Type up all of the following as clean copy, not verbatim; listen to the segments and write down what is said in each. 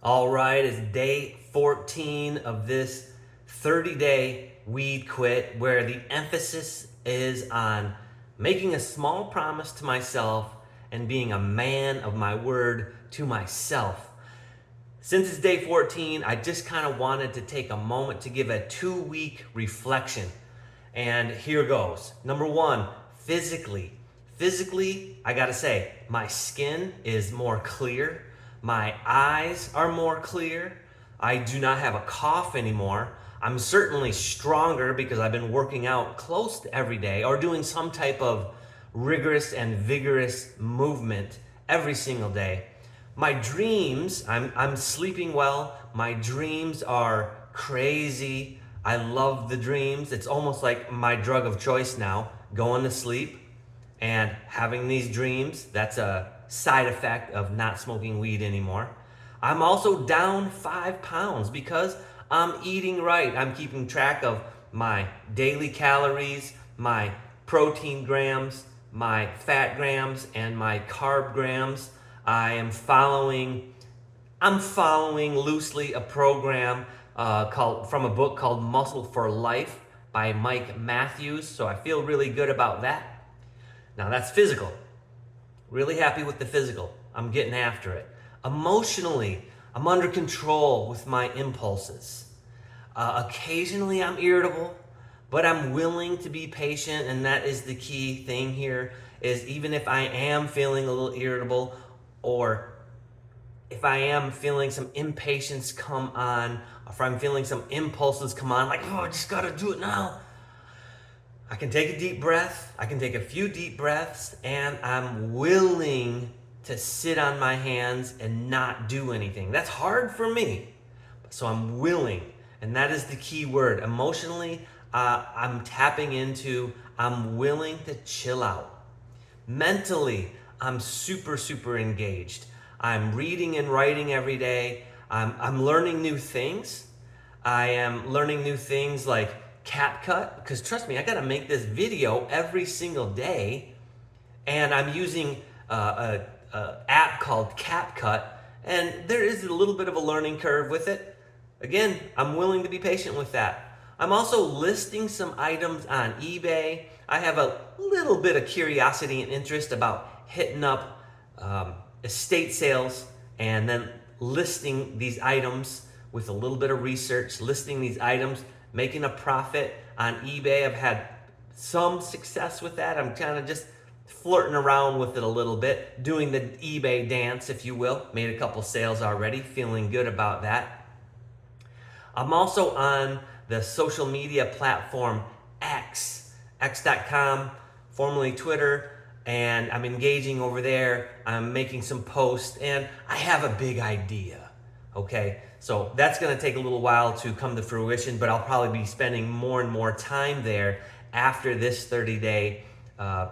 All right, it's day 14 of this 30-day weed quit where the emphasis is on making a small promise to myself and being a man of my word to myself. Since it's day 14, I just kind of wanted to take a moment to give a 2-week reflection. And here goes. Number one, physically. Physically, I gotta say, my skin is more clear. My eyes are more clear. I do not have a cough anymore. I'm certainly stronger because I've been working out close to every day or doing some type of rigorous and vigorous movement every single day. My dreams, I'm sleeping well. My dreams are crazy. I love the dreams. It's almost like my drug of choice now, going to sleep and having these dreams. That's a side effect of not smoking weed anymore. I'm also down 5 pounds because I'm eating right. I'm keeping track of my daily calories, my protein grams, my fat grams, and my carb grams. I'm following loosely a program called from a book called Muscle for Life by Mike Matthews. So I feel really good about that. Now that's physical. Really happy with the physical. I'm getting after it. Emotionally, I'm under control with my impulses. Occasionally I'm irritable, but I'm willing to be patient, and that is the key thing here is even if I am feeling a little irritable or if I am feeling some impatience come on, or if I'm feeling some impulses come on, like, oh, I just gotta do it now, I can take a deep breath. I can take a few deep breaths, and I'm willing to sit on my hands and not do anything. That's hard for me, so I'm willing, and that is the key word. Emotionally, I'm tapping into, I'm willing to chill out. Mentally, I'm super, super engaged. I'm reading and writing every day. I'm learning new things. I am learning new things like CapCut, because trust me, I gotta make this video every single day. And I'm using a app called CapCut, and there is a little bit of a learning curve with it. Again, I'm willing to be patient with that. I'm also listing some items on eBay. I have a little bit of curiosity and interest about hitting up estate sales and then listing these items with a little bit of research, listing these items, making a profit on eBay. I've had some success with that. I'm kind of just flirting around with it a little bit, doing the eBay dance, if you will. Made a couple sales already, feeling good about that. I'm also on the social media platform X.com, formerly Twitter, and I'm engaging over there. I'm making some posts, and I have a big idea, okay? So that's gonna take a little while to come to fruition, but I'll probably be spending more and more time there after this 30-day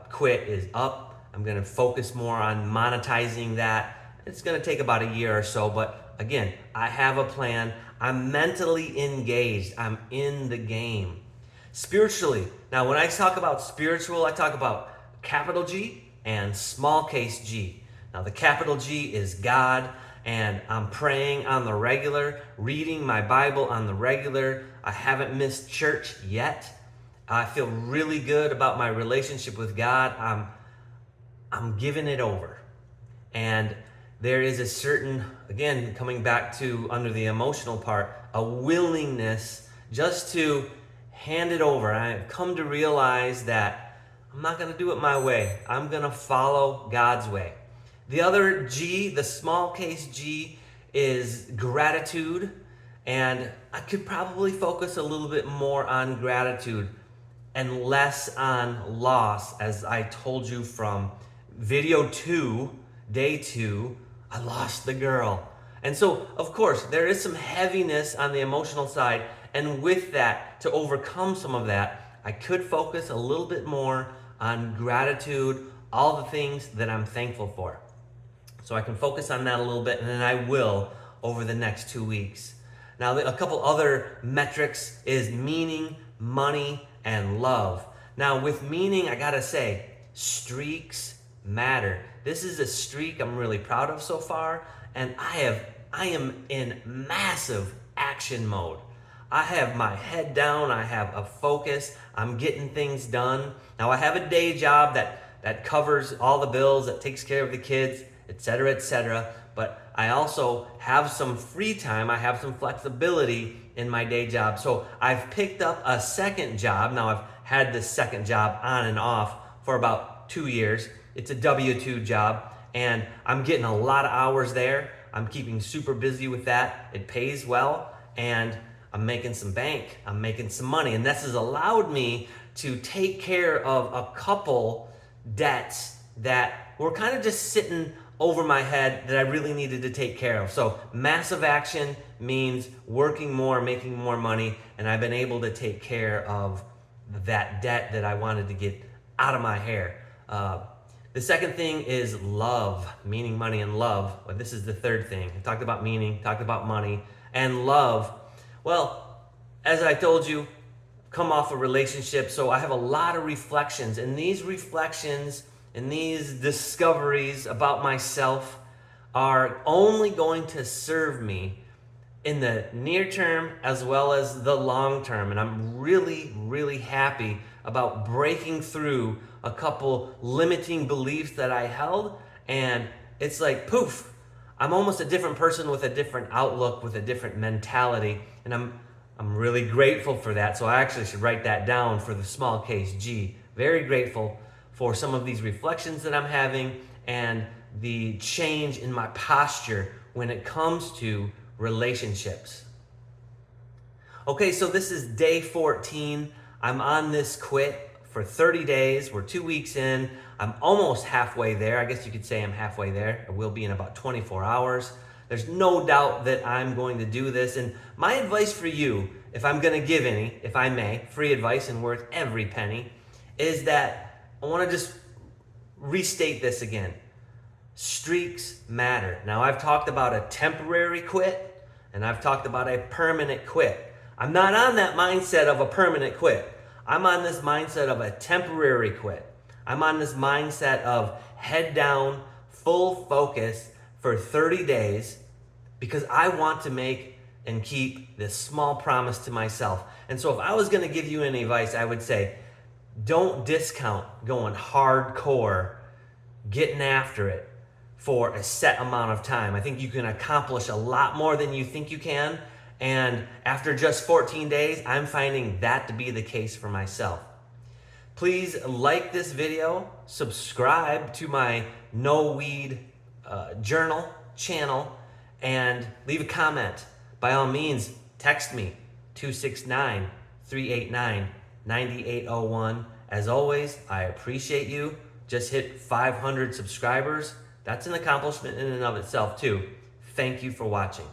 quit is up. I'm gonna focus more on monetizing that. It's gonna take about a year or so, but again, I have a plan. I'm mentally engaged. I'm in the game. Spiritually, now when I talk about spiritual, I talk about capital G and small case G. Now the capital G is God, and I'm praying on the regular, reading my Bible on the regular. I haven't missed church yet. I feel really good about my relationship with God. I'm giving it over. And there is a certain, again, coming back to under the emotional part, a willingness just to hand it over. I've come to realize that I'm not going to do it my way. I'm going to follow God's way. The other G, the small case G, is gratitude. And I could probably focus a little bit more on gratitude and less on loss. As I told you from video 2, day 2, I lost the girl. And so, of course, there is some heaviness on the emotional side. And with that, to overcome some of that, I could focus a little bit more on gratitude, all the things that I'm thankful for. So I can focus on that a little bit, and then I will over the next 2 weeks. Now, a couple other metrics is meaning, money, and love. Now, with meaning, I gotta say, streaks matter. This is a streak I'm really proud of so far, and I have I am in massive action mode. I have my head down, I have a focus, I'm getting things done. Now I have a day job that covers all the bills, that takes care of the kids, etc., etc. But I also have some free time, I have some flexibility in my day job. So I've picked up a second job. Now I've had this second job on and off for about 2 years. It's a W-2 job, and I'm getting a lot of hours there. I'm keeping super busy with that. It pays well, and I'm making some bank. I'm making some money, and this has allowed me to take care of a couple debts that were kind of just sitting over my head that I really needed to take care of. So massive action means working more, making more money, and I've been able to take care of that debt that I wanted to get out of my hair. The second thing is love, meaning, money, and love. Well, this is the third thing. I talked about meaning, talked about money, and love. Well, as I told you, come off a relationship, so I have a lot of reflections, and these reflections and these discoveries about myself are only going to serve me in the near term as well as the long term. And I'm really, really happy about breaking through a couple limiting beliefs that I held. And it's like, poof, I'm almost a different person with a different outlook, with a different mentality. And I'm really grateful for that. So I actually should write that down for the small case G. Very grateful for some of these reflections that I'm having and the change in my posture when it comes to relationships. Okay, so this is day 14. I'm on this quit for 30 days. We're 2 weeks in. I'm almost halfway there. I guess you could say I'm halfway there. I will be in about 24 hours. There's no doubt that I'm going to do this. And my advice for you, if I'm going to give any, if I may, free advice and worth every penny, is that I want to just restate this again. Streaks matter. Now, I've talked about a temporary quit, and I've talked about a permanent quit. I'm not on that mindset of a permanent quit. I'm on this mindset of a temporary quit. I'm on this mindset of head down, full focus for 30 days because I want to make and keep this small promise to myself. And so if I was going to give you any advice, I would say, don't discount going hardcore, getting after it for a set amount of time. I think you can accomplish a lot more than you think you can. And after just 14 days, I'm finding that to be the case for myself. Please like this video, subscribe to my No Weed Journal channel, and leave a comment. By all means, text me, 269-389-9801. As always, I appreciate you. Just hit 500 subscribers. That's an accomplishment in and of itself too. Thank you for watching.